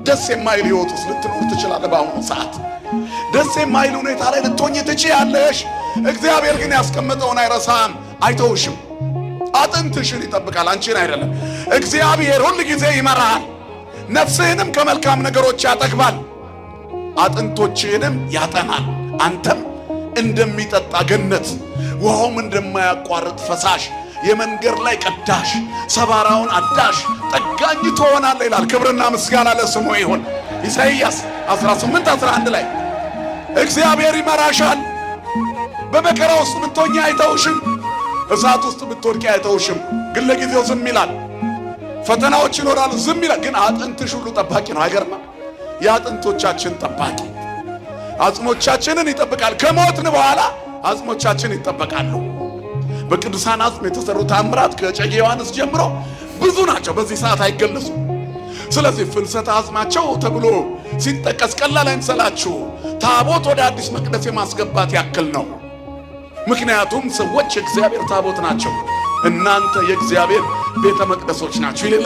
ደስ የማይል ህይወት ውስጥ ልትኖር ትችላለህ። በአሁኑ ሰዓት ደስ የማይል ሁኔታ ላይ ልትሆኚ ትችያለሽ። እግዚአብሔር ግን ያስቀመጠውን አይረሳም፣ አይተውሽም። አጥንትሽን ይጠብቃል፣ አንቺን አይደለም። እግዚአብሔር ሁል ጊዜ ይመራሃል። ነፍስህንም ከመልካም ነገሮች ያጠግባል፣ አጥንቶችህንም ያጠናል። አንተም እንደሚጠጣ ገነት፣ ውሃውም እንደማያቋርጥ ፈሳሽ፣ የመንገድ ላይ ቀዳሽ፣ ሰባራውን አዳሽ፣ ጠጋኝ ትሆናለህ ይላል። ክብርና ምስጋና ለስሙ ይሁን። ኢሳይያስ 18:11 ላይ እግዚአብሔር ይመራሻል። በመከራ ውስጥ ብትሆኚ አይተውሽም፣ እሳት ውስጥ ብትወድቂ አይተውሽም። ግን ለጊዜው ዝም ይላል። ፈተናዎች ይኖራሉ፣ ዝም ይላል። ግን አጥንትሽ ሁሉ ጠባቂ ነው። አይገርማ? የአጥንቶቻችን ጠባቂ አጽሞቻችንን ይጠብቃል። ከሞትን በኋላ አጽሞቻችን ይጠበቃሉ። በቅዱሳን አጽም የተሰሩ ታምራት ከእጨጌ ዮሐንስ ጀምሮ ብዙ ናቸው፣ በዚህ ሰዓት አይገለጹም። ስለዚህ ፍልሰተ አጽማቸው ተብሎ ሲጠቀስ ቀላል አይምሰላችሁ። ታቦት ወደ አዲስ መቅደስ የማስገባት ያክል ነው። ምክንያቱም ሰዎች የእግዚአብሔር ታቦት ናቸው፣ እናንተ የእግዚአብሔር ቤተ መቅደሶች ናቸው።